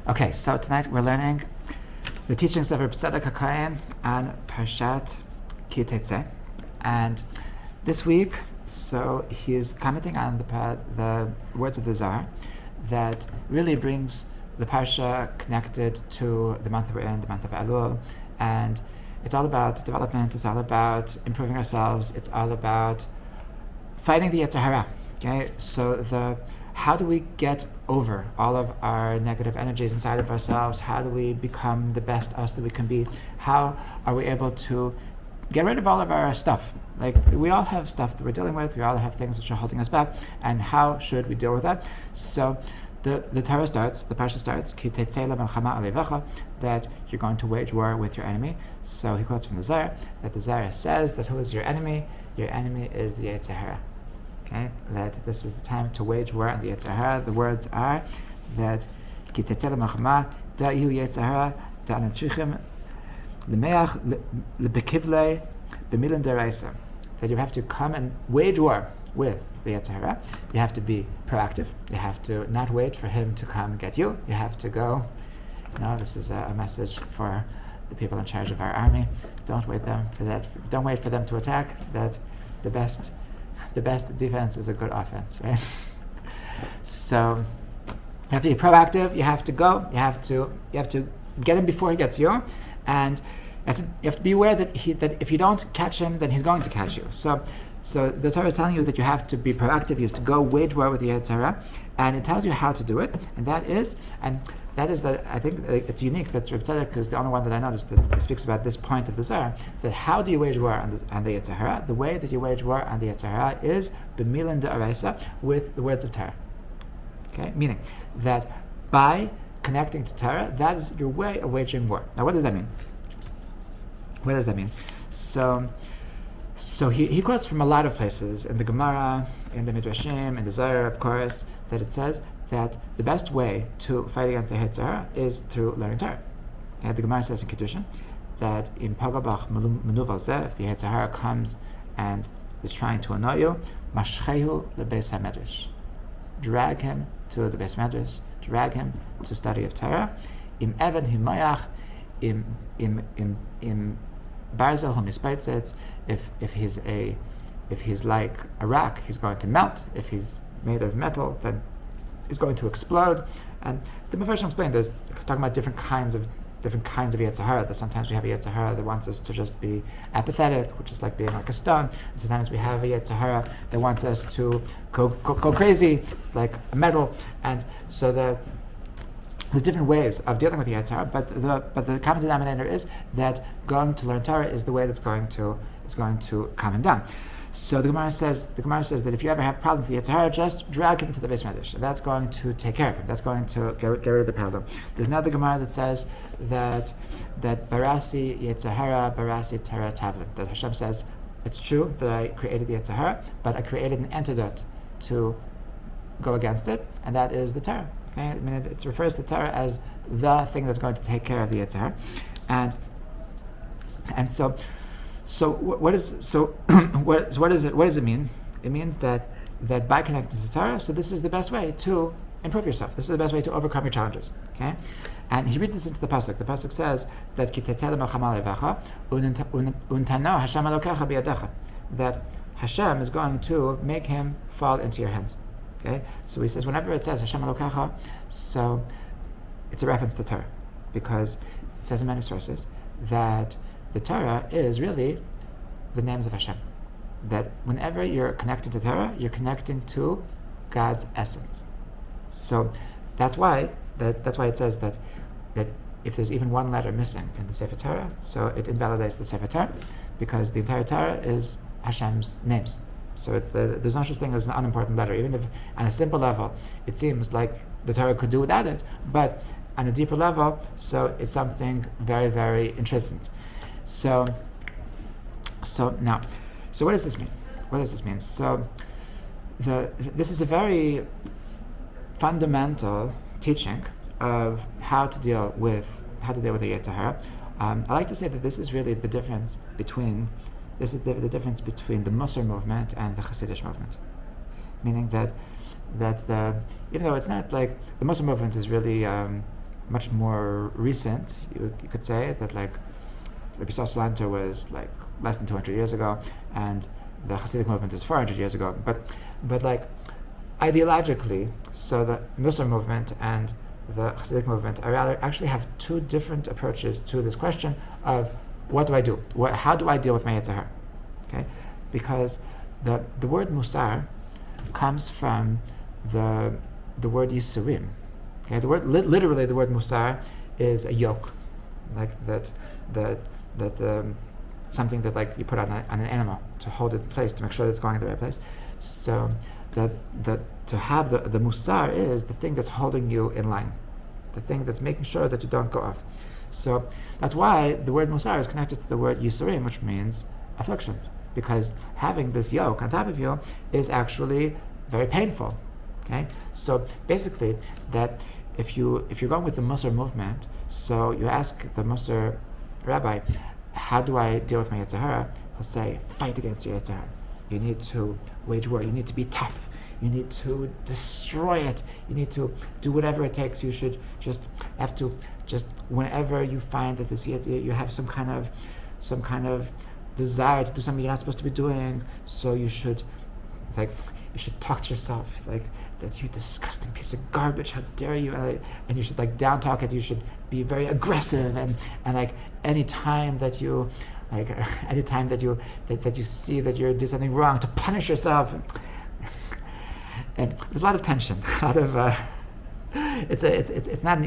Okay, so tonight we're learning the teachings of Reb Tzadok on Parshat Teitzei, and this week, so he's commenting on the words of the Zohar that really brings the Parsha connected to the month we're in, the month of Elul, and it's all about development. It's all about improving ourselves. It's all about fighting the yetzer hara. Okay, so how do we get over all of our negative energies inside of ourselves? How do we become the best us that we can be? How are we able to get rid of all of our stuff? Like, we all have stuff that we're dealing with. We all have things which are holding us back. And how should we deal with that? So the Torah starts, the Parsha starts, Ki Teitzei le'melchama alevecha, that you're going to wage war with your enemy. So he quotes from the Zohar, that the Zohar says that who is your enemy? Your enemy is the yetzer hara. Okay, that this is the time to wage war on the yetzer hara. The words are that Ki Teitzei le'melchama da'yu yetzer hara da'anatzrichim l'meach l'bekivlei b'milan deraisa. That you have to come and wage war with the yetzer hara. You have to be proactive. You have to not wait for him to come get you. You have to go. This is a message for the people in charge of our army. Don't wait for that. Don't wait for them to attack. That the best defense is a good offense, right? So you have to be proactive. You have to go. You have to get him before he gets you, and you have to be aware that if you don't catch him, then he's going to catch you. So the Torah is telling you that you have to be proactive. You have to go wage war with the yetzer hara, and it tells you how to do it. And that is that I think it's unique that Reb Tzadok is the only one that I noticed that speaks about this point of the Zohar. That how do you wage war on the yetzer hara? The way that you wage war on the yetzer hara is b'milan da'araisa, with the words of Terah. Okay, meaning that by connecting to Terah, that is your way of waging war. Now, what does that mean? What does that mean? So he quotes from a lot of places, in the Gemara, in the Midrashim, in the Zohar, of course, that it says that the best way to fight against the yetzer hara is through learning Torah. The Gemara says in Kiddushin that in Pagabach Menuval Zeh, if the yetzer hara comes and is trying to annoy you, Mashchehu lebeis hamedrash, drag him to the beis medrash, drag him to study of Torah. Im even himayach, im barzel hamispeitzets. If he's like a rock, he's going to melt. If he's made of metal, then he's going to explode. And the Mepharshim explained there's talking about different kinds of yetzer hara. That sometimes we have a yetzer hara that wants us to just be apathetic, which is like being like a stone. And sometimes we have a yetzer hara that wants us to go crazy, like a metal. And so there's different ways of dealing with the yetzer hara, but the common denominator is that going to learn Torah is the way that's going to calm him down. So the Gemara says that if you ever have problems with the yetzer hara, just drag him to the beis medrash. That's going to take care of him. That's going to get rid of the problem. There's another Gemara that says that barasi yetzer hara, barasi Terah tavlin. That Hashem says, it's true that I created the yetzer hara, but I created an antidote to go against it, and that is the Terah. Okay, I mean, it refers to Terah as the thing that's going to take care of the yetzer hara, and so what does it mean? It means that by connecting to Terah, so this is the best way to improve yourself. This is the best way to overcome your challenges. Okay, and he reads this into the pasuk. The pasuk says that Ki Teitzei le'melchama alevecha untano Hashem elokecha biyadecha, that Hashem is going to make him fall into your hands. Okay, so he says whenever it says Hashem elokecha, so it's a reference to Torah, because it says in many sources that the Torah is really the names of Hashem. That whenever you're connecting to Torah, you're connecting to God's essence. So that's why it says that if there's even one letter missing in the Sefer Torah, so it invalidates the Sefer Torah, because the entire Torah is Hashem's names. So there's no such thing as an unimportant letter, even if on a simple level it seems like the Torah could do without it, but on a deeper level, so it's something very, very interesting. So what does this mean? What does this mean? So this is a very fundamental teaching of how to deal with the yetzer hara. I like to say that this is really the difference between the Musar movement and the Hasidic movement, meaning that even though it's not like the Muslim movement is really much more recent. You could say that like Rabbi Salanter was like less than 200 years ago, and the Hasidic movement is 400 years ago. But like ideologically, so the Musar movement and the Hasidic movement actually have two different approaches to this question of what do I do? How do I deal with my yahar? Okay, because the word musar comes from the word yisurim. Okay, the word literally the word musar is a yoke, like that something that like you put on an animal to hold it in place, to make sure that it's going in the right place. So that to have the musar is the thing that's holding you in line, the thing that's making sure that you don't go off. So that's why the word musar is connected to the word yisurim, which means afflictions, because having this yoke on top of you is actually very painful. Okay, so basically that if you're going with the Musar movement, so you ask the Musar rabbi, how do I deal with my yahar? He'll say, fight against your yahar. You need to wage war. You need to be tough. You need to destroy it. You need to do whatever it takes. You should just have to whenever you find that you have some kind of desire to do something you're not supposed to be doing, so you should talk to yourself like that, you disgusting piece of garbage, how dare you, and you should like down talk it. You should be very aggressive, and like anytime that you see that you're doing something wrong, to punish yourself. And there's a lot of tension, a lot of it's not an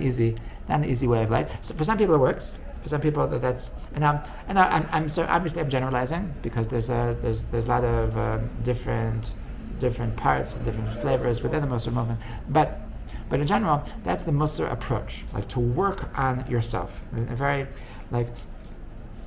easy way of life. So for some people it works. For some people that's I'm so obviously I'm generalizing, because there's a lot of different parts and different flavors within the Musar movement, but in general that's the Musar approach, like to work on yourself. A very like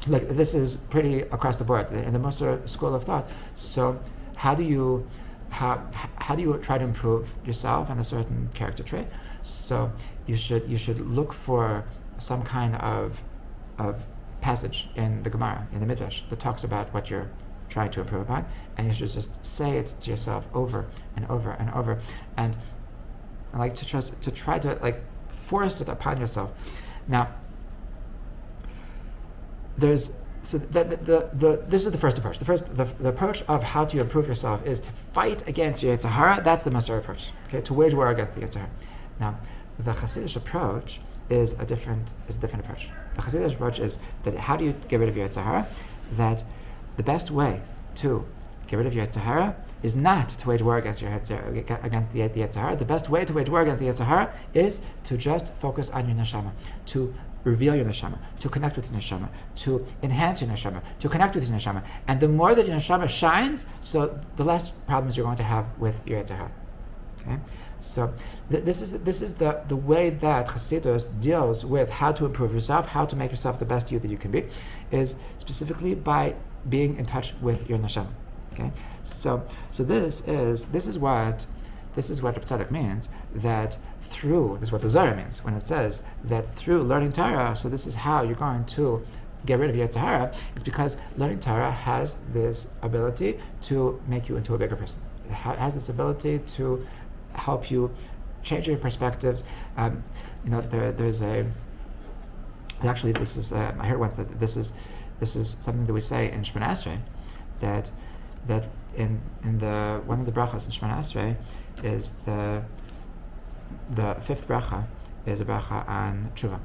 this is pretty across the board in the Musar school of thought. So how do you try to improve yourself and a certain character trait? So you should look for some kind of passage in the Gemara, in the Midrash, that talks about what you're trying to improve upon, and you should just say it to yourself over and over and over, and like to try to like force it upon yourself. Now, this is the first approach. The approach of how to improve yourself is to fight against your yahar. That's the Musar approach. Okay, to wage war against the yahar. Now, the Hasidic approach is a different approach. The Hasidic approach is that how do you get rid of your yahar? That the best way to get rid of your yahar is not to wage war against the yahar. The best way to wage war against the yahar is to just focus on your neshama, to reveal your neshama, to connect with your neshama, to enhance your neshama, to connect with your neshama. And the more that your neshama shines, so the less problems you're going to have with your yahar. Okay, so this is the way that Chassidus deals with how to improve yourself, how to make yourself the best you that you can be, is specifically by being in touch with your neshama. Okay, so this is what Reb Tzadok means, that through, this is what the Zohar means when it says that through learning Torah, so this is how you're going to get rid of your yahar. It's because learning Torah has this ability to make you into a bigger person. It has this ability to help you change your perspectives. There's a actually this is I heard once that this is something that we say in Shemona Esrei, that in the one of the brachas in Shemona Esrei is the fifth bracha is a bracha on tshuva.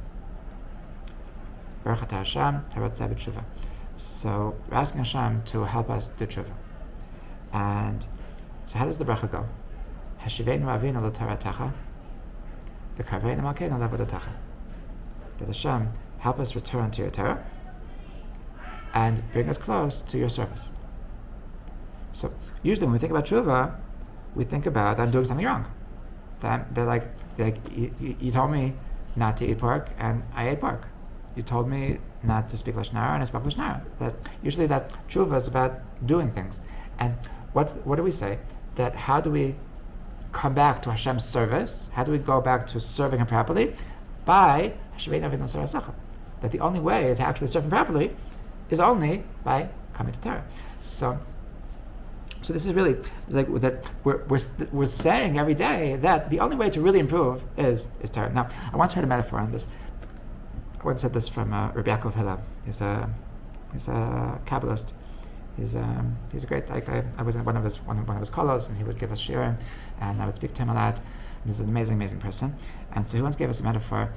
Baruch atah Hashem haratzeh b'tshuva. So we're asking Hashem to help us do tshuva. And so how does the bracha go? Hashiveinu avinu l'toratacha, v'karveinu malkeinu l'avodotacha. That Hashem help us return to your Terah and bring us close to your service. So usually when we think about tshuva, we think about I'm doing something wrong. So they're like you told me not to eat pork and I ate pork. You told me not to speak lashon hara and I spoke lashon hara. That usually that tshuva is about doing things. And what do we say? That how do we come back to Hashem's service? How do we go back to serving Him properly? By that the only way to actually serve Him properly is only by coming to Terah. So So this is really like that we're saying every day that the only way to really improve is Torah. Now, I once heard a metaphor on this. I once said this from Reb Tzadok. He's a Kabbalist. He's a great. I was in one of his kolos, and he would give us shiurim, and I would speak to him a lot. And he's an amazing person. And so he once gave us a metaphor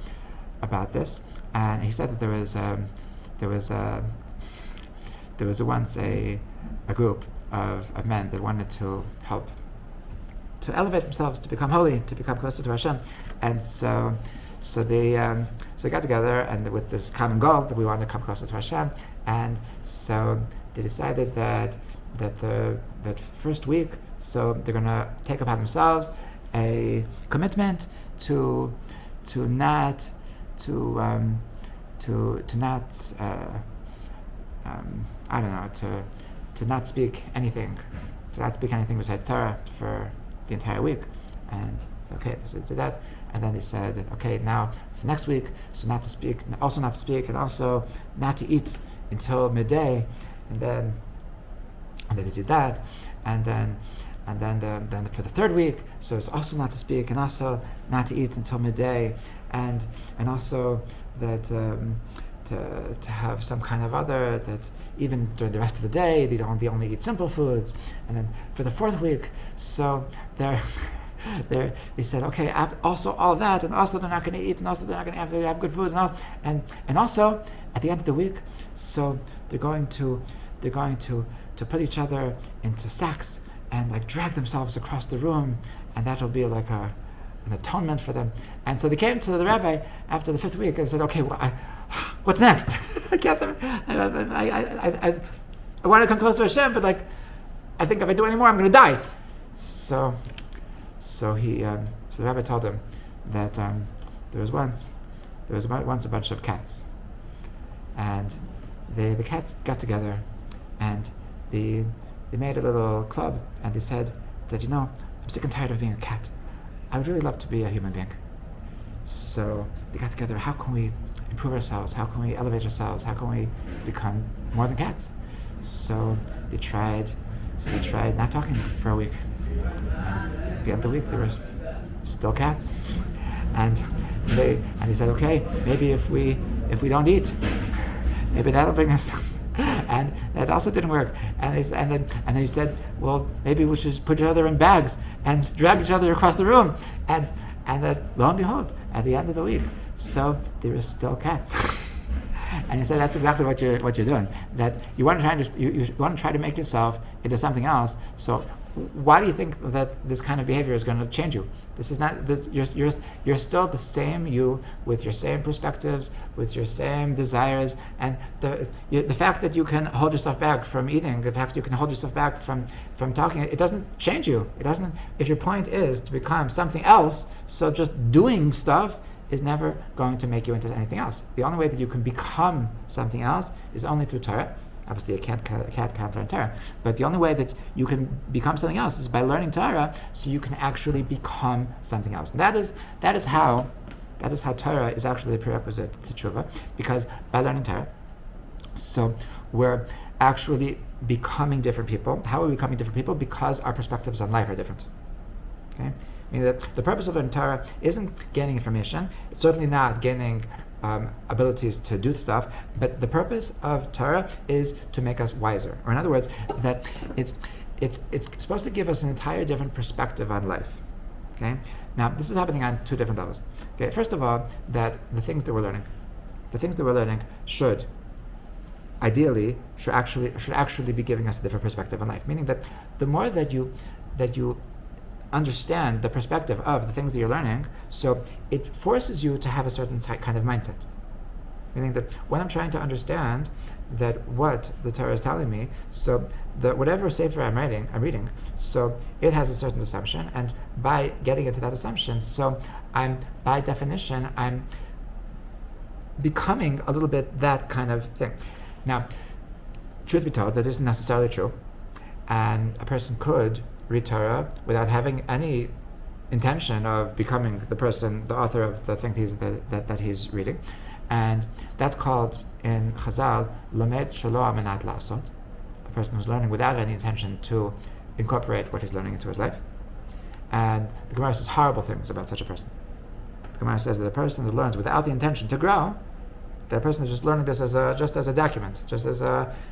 about this, and he said that there was once a group of men that wanted to help to elevate themselves, to become holy, to become closer to Hashem, and so they got together and with this common goal that we want to come closer to Hashem, and so they decided that first week, so they're going to take upon themselves a commitment to not speak anything besides Terah for the entire week. And okay, so they did that, and then they said, okay, now for next week, so not to speak, and also not to eat until midday, and then they did that, and then for the third week, so it's also not to speak and also not to eat until midday, and also that to have some kind of other, that even during the rest of the day they only eat simple foods. And then for the fourth week, so they said, okay, also all that, and also they're not going to eat, and also they're not going to have good foods, and also at the end of the week, so they're going to put each other into sacks and like drag themselves across the room, and that will be like an atonement for them. And so they came to the rabbi after the fifth week and said, okay, well, what's next? I want to come closer to Hashem, but like, I think if I do any more, I'm going to die. So the rabbi told him that there was once a bunch of cats, and the cats got together, and they made a little club, and they said that, I'm sick and tired of being a cat. I would really love to be a human being. So they got together. How can we improve ourselves? How can we elevate ourselves? How can we become more than cats? So they tried not talking for a week. And at the end of the week, there were still cats. And they said, okay, maybe if we don't eat, maybe that'll bring us. And that also didn't work. And then he said, well, maybe we should put each other in bags and drag each other across the room. And that, lo and behold, at the end of the week, so there were still cats. And he said that's exactly what you're doing. That you want to try to make yourself into something else. So why do you think that this kind of behavior is going to change you? This is not. You're still the same you, with your same perspectives, with your same desires, and the fact that you can hold yourself back from eating, the fact that you can hold yourself back from talking, it doesn't change you. It doesn't. If your point is to become something else, so just doing stuff is never going to make you into anything else. The only way that you can become something else is only through Torah. Obviously, a cat can't learn Terah, but the only way that you can become something else is by learning Torah, so you can actually become something else. And that is how Torah is actually a prerequisite to tshuva, because by learning Torah, so we're actually becoming different people. How are we becoming different people? Because our perspectives on life are different. Okay, I mean that the purpose of learning Torah isn't gaining information. It's certainly not gaining abilities to do stuff, but the purpose of Torah is to make us wiser. Or in other words, that it's supposed to give us an entire different perspective on life. Okay. Now this is happening on two different levels. Okay. First of all, that the things that we're learning should actually be giving us a different perspective on life. Meaning that the more that you understand the perspective of the things that you're learning, so it forces you to have a certain kind of mindset. Meaning that when I'm trying to understand that what the Torah is telling me, so that whatever sefer I'm reading, so it has a certain assumption, and by getting into that assumption, so by definition, I'm becoming a little bit that kind of thing. Now, truth be told, that isn't necessarily true, and a person could read Torah without having any intention of becoming the author of the thing that he's reading, and that's called in Chazal lamed shelo amenat lasot. A person who's learning without any intention to incorporate what he's learning into his life. And the Gemara says horrible things about such a person. The Gemara says that a person that learns without the intention to grow, that person is just learning this as a document,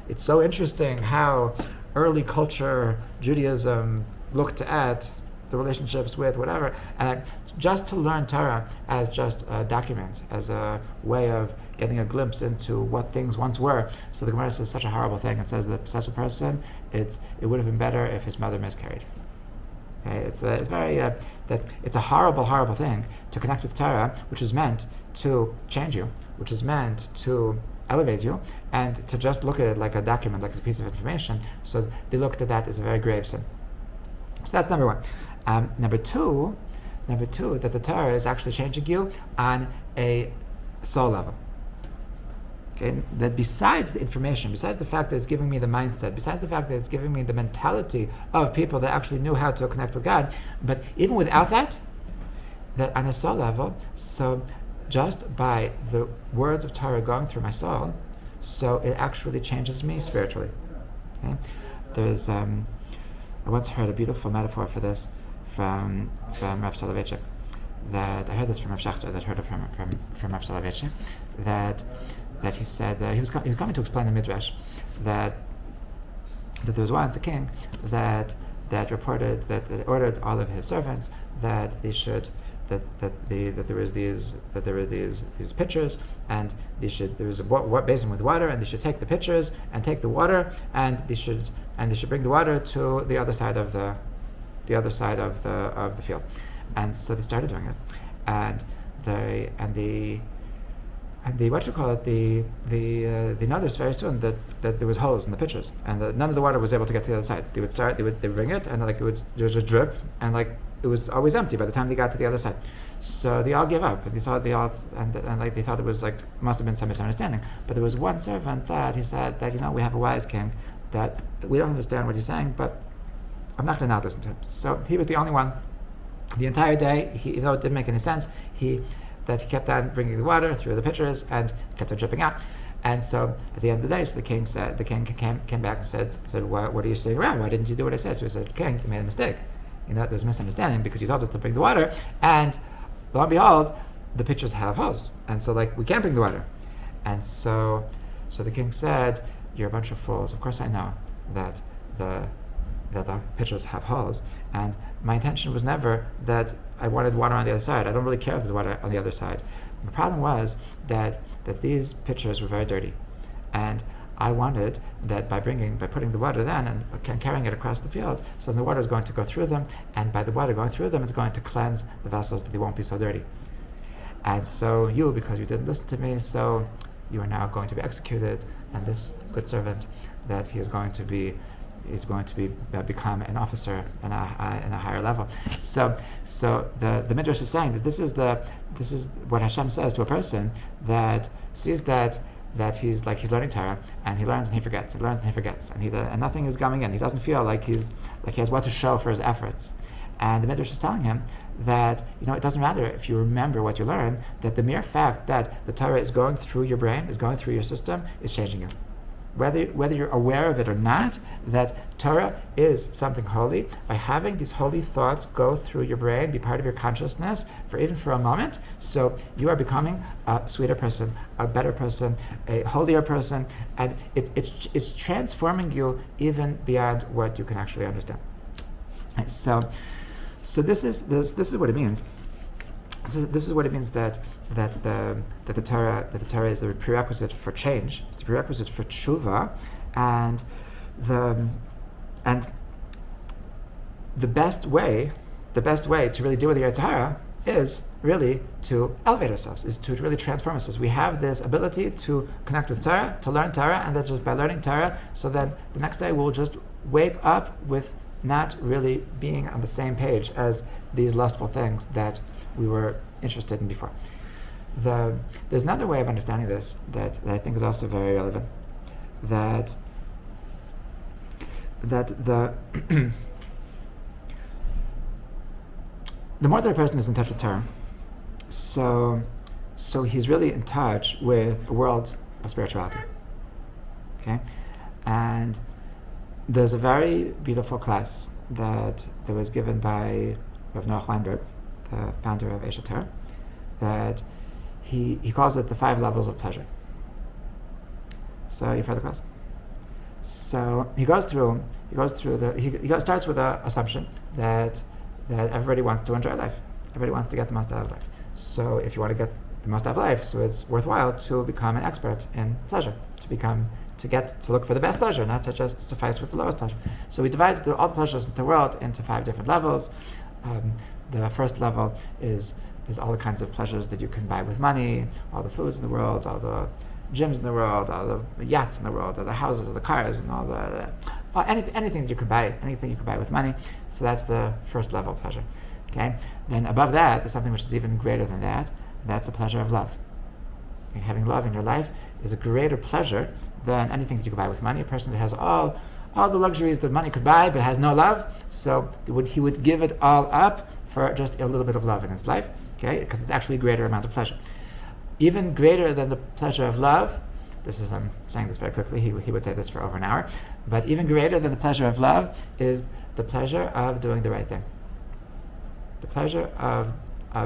it's so interesting how early culture, Judaism, looked at the relationships with whatever, and just to learn Torah as just a document, as a way of getting a glimpse into what things once were. So the Gemara says such a horrible thing. It says that such a person, it would have been better if his mother miscarried. Okay, it's very that it's a horrible thing to connect with Torah, which is meant to change you, which is meant to elevate you, and to just look at it like a document, like a piece of information. So they looked at that as a very grave sin. So that's number one. Number two, that the Torah is actually changing you on a soul level. Okay, that besides the information, besides the fact that it's giving me the mindset, besides the fact that it's giving me the mentality of people that actually knew how to connect with God, but even without that on a soul level, so just by the words of Torah going through my soul, so it actually changes me spiritually. Okay? There's, I once heard a beautiful metaphor for this from Reb Tzadok, that I heard this from Rav Shachter, that heard it from Reb Tzadok, that he said he was coming to explain the midrash that there was once a king that reported that ordered all of his servants that they should that there were these pitchers, and there was a basin with water, and they should take the pitchers and take the water, and they should bring the water to the other side of the field. And so they started doing it, and they noticed very soon that there was holes in the pitchers, and that none of the water was able to get to the other side. They would bring it, and there was a drip, and it was always empty by the time they got to the other side. So they all gave up, and they thought it was must have been some misunderstanding. But there was one servant that he said that, we have a wise king, that we don't understand what he's saying, but I'm not going to not listen to him. So he was the only one the entire day, even though it didn't make any sense, he kept on bringing the water through the pitchers and kept on dripping out. And so at the end of the day, so the king came back and said, what are you sitting around? Why didn't you do what I said? So he said, King, you made a mistake. There was a misunderstanding, because you told us to bring the water, and lo and behold, the pitchers have holes, and so we can't bring the water. And so the king said, you're a bunch of fools. Of course I know that the pitchers have holes, and my intention was never that I wanted water on the other side. I don't really care if there's water on the other side. The problem was that these pitchers were very dirty, and I wanted that by putting the water then and carrying it across the field, so the water is going to go through them, and by the water going through them, it's going to cleanse the vessels, that they won't be so dirty. And so you, because you didn't listen to me, so you are now going to be executed, and this good servant, that he is going to become an officer in a higher level. So the midrash is saying that this is what Hashem says to a person that sees that he's learning Torah, and he learns and he forgets, and nothing is coming in. He doesn't feel like he has what to show for his efforts. And the midrash is telling him that it doesn't matter if you remember what you learned, that the mere fact that the Torah is going through your brain, is going through your system, is changing you. Whether you're aware of it or not, that Torah is something holy. By having these holy thoughts go through your brain, be part of your consciousness, even for a moment, so you are becoming a sweeter person, a better person, a holier person, and it's transforming you even beyond what you can actually understand. So this is what it means. This is what it means that the Torah is a prerequisite for change. It's a prerequisite for tshuva, and the best way to really deal with the yahar is really to elevate ourselves, is to really transform ourselves. We have this ability to connect with Torah, to learn Torah, and that just by learning Torah, so then the next day we'll just wake up with not really being on the same page as these lustful things that we were interested in before. There's another way of understanding this that I think is also very relevant. That the more that a person is in touch with Torah, so he's really in touch with a world of spirituality. Okay, and there's a very beautiful class that was given by Rav Noach Weinberg, the founder of Terah, that he calls it the 5 levels of pleasure. So you've heard the class? So he starts with the assumption that everybody wants to enjoy life. Everybody wants to get the most out of life. So if you want to get the most out of life, so it's worthwhile to become an expert in pleasure, to look for the best pleasure, not to just suffice with the lowest pleasure. So he divides all the pleasures in the world into 5 different levels. The first level is all the kinds of pleasures that you can buy with money, all the foods in the world, all the gyms in the world, all the yachts in the world, all the houses, the cars, and all anything that you could buy, anything you could buy with money. So that's the first level of pleasure. Okay. Then above that, there's something which is even greater than that. And that's the pleasure of love. Okay? Having love in your life is a greater pleasure than anything that you could buy with money. A person that has all the luxuries that money could buy but has no love, so he would give it all up for just a little bit of love in his life. Okay, because it's actually a greater amount of pleasure. Even greater than the pleasure of love, I'm saying this very quickly, he would say this for over an hour, but even greater than the pleasure of love is the pleasure of doing the right thing. The pleasure of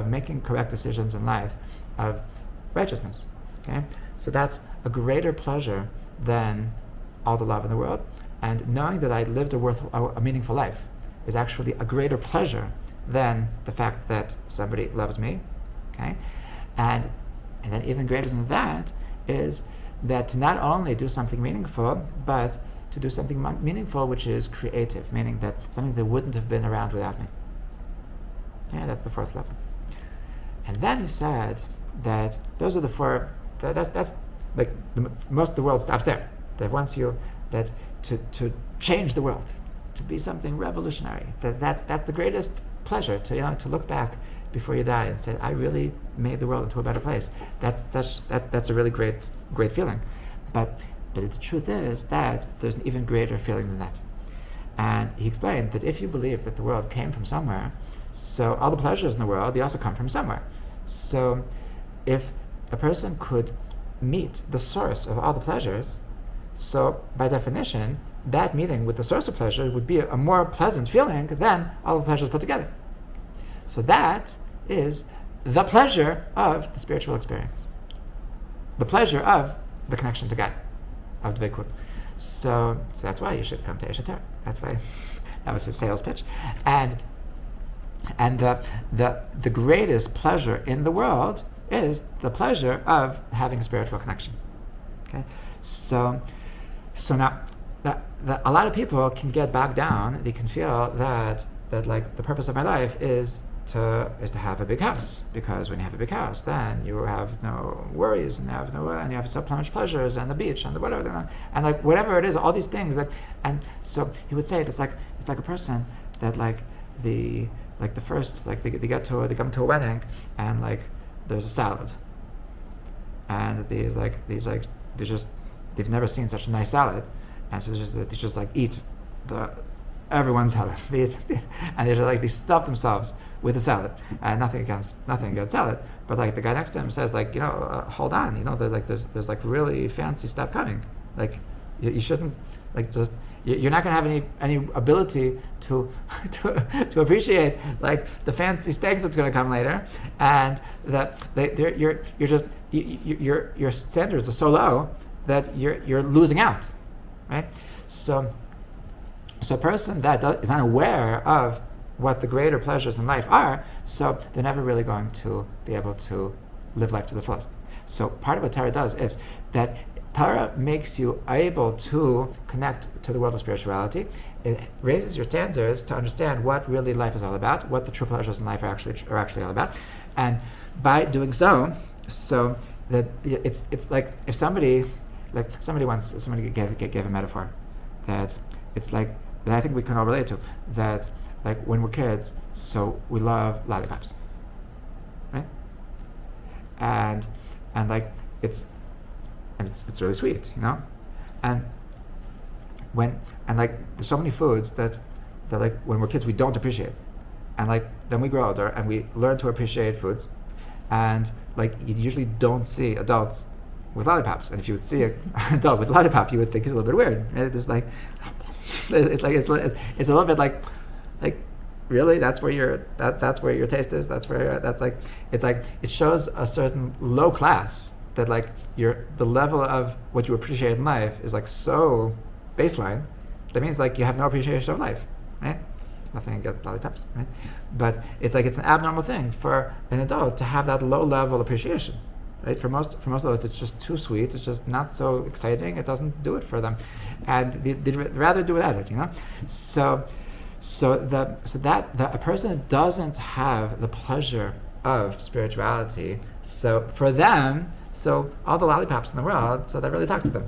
making correct decisions in life, of righteousness. Okay? So that's a greater pleasure than all the love in the world. And knowing that I lived a meaningful life is actually a greater pleasure than the fact that somebody loves me. Okay? And then even greater than that is that to not only do something meaningful, but to do something meaningful which is creative, meaning that something that wouldn't have been around without me. Yeah, that's the 4th level. And then he said that those are the 4. That's like most of the world stops there. That once to change the world, to be something revolutionary, that's the greatest pleasure. To look back before you die and say, I really made the world into a better place. That's a really great feeling. But the truth is that there's an even greater feeling than that. And he explained that if you believe that the world came from somewhere, so all the pleasures in the world, they also come from somewhere. So if a person could meet the source of all the pleasures, so by definition, that meeting with the source of pleasure would be a more pleasant feeling than all the pleasures put together. So that is the pleasure of the spiritual experience. The pleasure of the connection to God, of Dveikut. So that's why you should come to Terah. That's why that was his sales pitch. And the greatest pleasure in the world is the pleasure of having a spiritual connection. Okay, so now a lot of people can get bogged down. They can feel that like the purpose of my life is to have a big house, because when you have a big house, then you have no worries and you have so much pleasures and the beach and the whatever and like whatever it is, all these things and so he would say it's like a person that they come to a wedding and like there's a salad and they've never seen such a nice salad, and so they just like eat everyone's salad. And they stuff themselves with the salad. And nothing against salad, but like the guy next to him says hold on, there's like really fancy stuff coming. Like you shouldn't you're not going to have any ability to appreciate like the fancy steak that's going to come later, and that your standards are so low that you're losing out, right? So a person that is not aware of what the greater pleasures in life are, so they're never really going to be able to live life to the fullest. So part of what Torah does is that Torah makes you able to connect to the world of spirituality. It raises your standards to understand what really life is all about, what the true pleasures in life are actually all about, and by doing so that it's like if somebody gave a metaphor that it's like that I think we can all relate to, that like when we're kids, so we love lollipops, right? And like it's really sweet, and like there's so many foods that like when we're kids we don't appreciate, and like then we grow older and we learn to appreciate foods, and like you usually don't see adults with lollipops, and if you would see an adult with lollipop, you would think it's a little bit weird, right? There's like it's a little bit like really that's where your taste is. It shows a certain low class that like the level of what you appreciate in life is like so baseline. That means like you have no appreciation of life, right? Nothing against lollipops, right? But it's an abnormal thing for an adult to have that low level appreciation, right? For most adults, it's just too sweet. It's just not so exciting. It doesn't do it for them, and they'd rather do without it, So a person that doesn't have the pleasure of spirituality, so for them, all the lollipops in the world, so that really talks to them.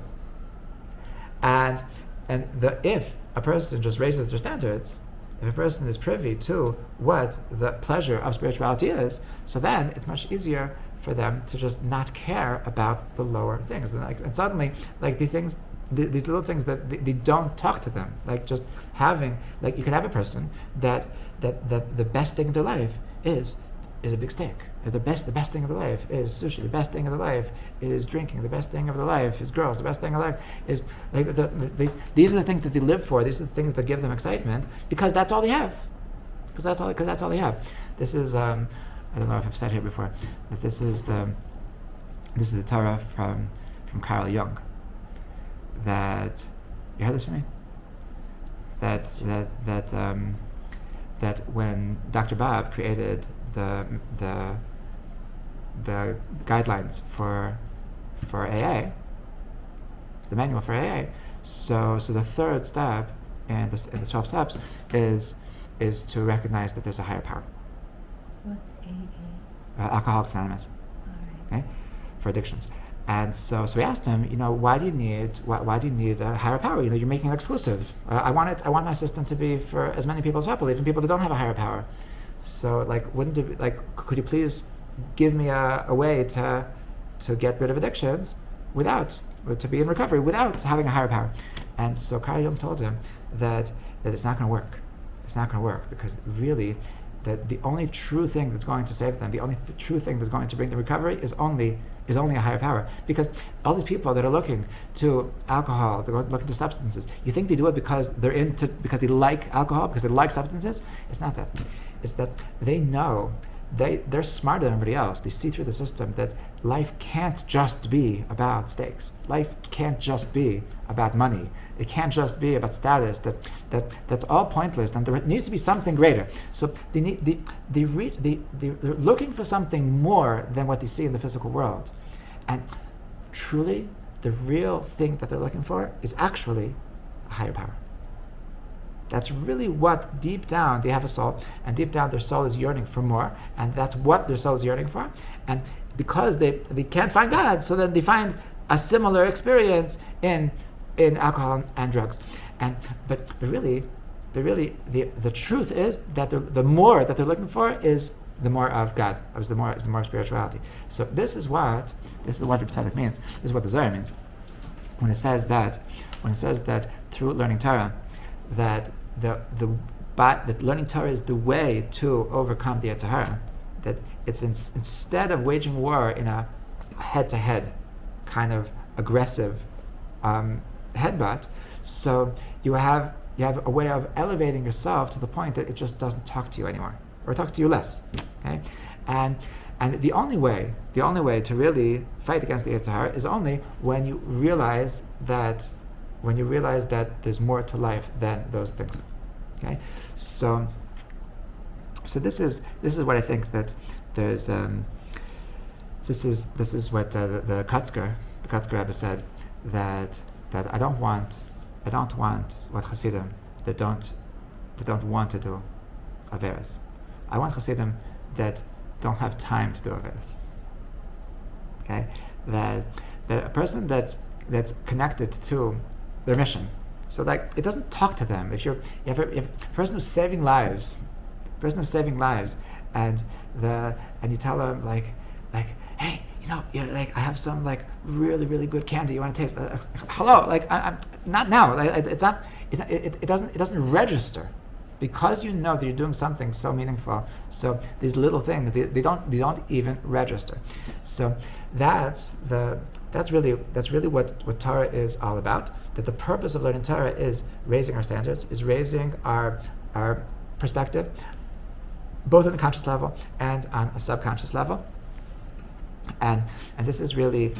If a person just raises their standards, if a person is privy to what the pleasure of spirituality is, so then it's much easier for them to just not care about the lower things. And suddenly, like these things, these little things that they don't talk to them. Like just having, like you could have a person that the best thing in their life is a big steak. The best thing of their life is sushi. The best thing of their life is drinking. The best thing of their life is girls. The best thing of their life is like these are the things that they live for. These are the things that give them excitement because that's all they have. Because that's all they have. This is I don't know if I've said here before that this is the Torah from Carl Jung. That you heard this from me. That when Dr. Bob created the guidelines for AA, the manual for AA. So the third step in the 12 steps is to recognize that there's a higher power. What's AA? Alcoholics Anonymous. All right. Okay, for addictions. And so we asked him, why do you need a higher power? You're making it exclusive. I want my system to be for as many people as possible, even people that don't have a higher power. So wouldn't it be, could you please give me a way to get rid of addictions to be in recovery without having a higher power? And so Carl Jung told him that it's not going to work. It's not going to work because really that the only true thing that's going to save them, the only true thing that's going to bring them recovery is only a higher power. Because all these people that are looking to alcohol, they're looking to substances, you think they do it because because they like alcohol, because they like substances? It's not that. It's that they know, they're smarter than everybody else. They see through the system that life can't just be about steaks. Life can't just be about money. It can't just be about status. That's all pointless. And there needs to be something greater. So they're looking for something more than what they see in the physical world. And truly, the real thing that they're looking for is actually a higher power. That's really what deep down they have a soul, and deep down their soul is yearning for more, and that's what their soul is yearning for. And because they can't find God, so then they find a similar experience in alcohol and drugs. But really the truth is that the more that they're looking for is the more of God, is the more of spirituality. So this is what Reb Tzadok means. This is what the Zohar means when it says that through learning Torah, that that learning Torah is the way to overcome the yahar. That it's instead of waging war in a head-to-head kind of aggressive headbutt, so you have a way of elevating yourself to the point that it just doesn't talk to you anymore, or talk to you less. Okay, and the only way to really fight against the yahar is only when you realize that there's more to life than those things. Okay, so this is what I think that there's. This is what the Kotzker Rebbe said, that I don't want what Hasidim that don't want to do averos. I want Hasidim that don't have time to do averos. Okay, that a person that's connected to their mission. So it doesn't talk to them. If you have a person who's saving lives, and you tell them like, hey, I have some really really good candy. You want to taste? Hello, I'm not now. It's not. It doesn't register, because you know that you're doing something so meaningful. So these little things they don't even register. So that's that's really what Torah is all about. That the purpose of learning Torah is raising our standards, is raising our perspective, both on a conscious level and on a subconscious level. And this is really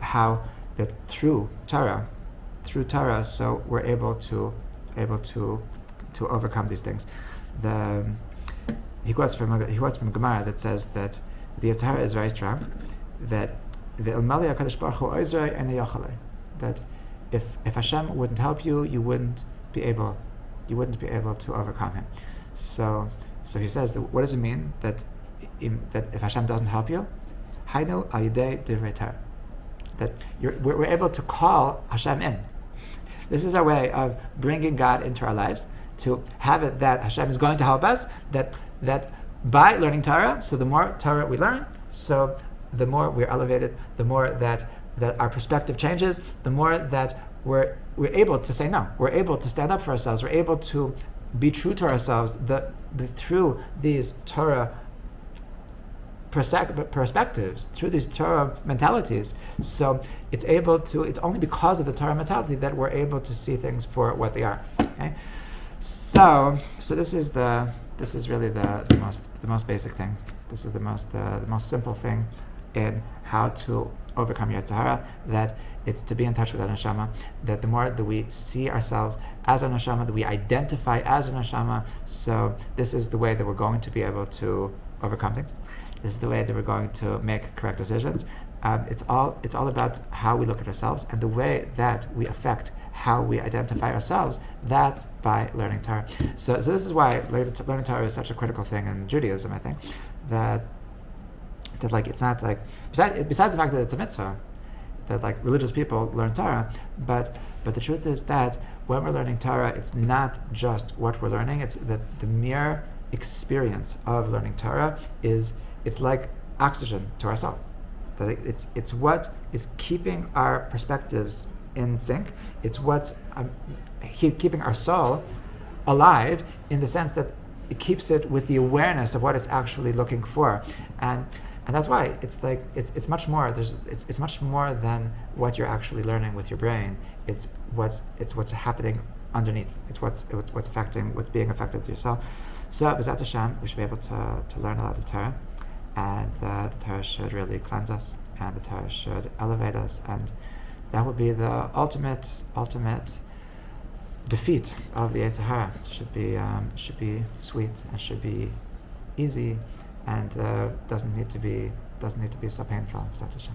how that through Torah, so we're able to overcome these things. He quotes from a Gemara that says that the yahar is very strong. That that if Hashem wouldn't help you, you wouldn't be able to overcome him. So he says, what does it mean that if Hashem doesn't help you, Hainu al yidei divrei Torah, that we're able to call Hashem in. This is our way of bringing God into our lives, to have it that Hashem is going to help us, that by learning Torah, so the more Torah we learn, so the more we're elevated, the more that our perspective changes, the more that we're able to say no, we're able to stand up for ourselves, we're able to be true to ourselves, through these Torah perspectives, through these Torah mentalities. So it's only because of the Torah mentality that we're able to see things for what they are. Okay? So this is really the most basic thing. This is the most simple thing in how to overcome Yetzer Hara, that it's to be in touch with our neshama, that the more that we see ourselves as our neshama, that we identify as our neshama, so this is the way that we're going to be able to overcome things. This is the way that we're going to make correct decisions. It's all about how we look at ourselves and the way that we affect how we identify ourselves. That's by learning Torah. So this is why learning Torah is such a critical thing in Judaism. I think that like it's not like besides the fact that it's a mitzvah, that like religious people learn Torah, but the truth is that when we're learning Torah, it's not just what we're learning. It's that the mere experience of learning Torah it's like oxygen to our soul. That it's what is keeping our perspectives in sync. It's what's keeping our soul alive, in the sense that it keeps it with the awareness of what it's actually looking for, and that's why it's much more. It's much more than what you're actually learning with your brain. It's what's happening underneath. It's what's being affected with your soul. So B'ezrat Hashem, we should be able to learn a lot of the Torah, and the Torah should really cleanse us, and the Torah should elevate us, and that would be the ultimate defeat of the Yetzer Hara. Should be sweet and should be easy, and doesn't need to be so painful. B'ezrat Hashem.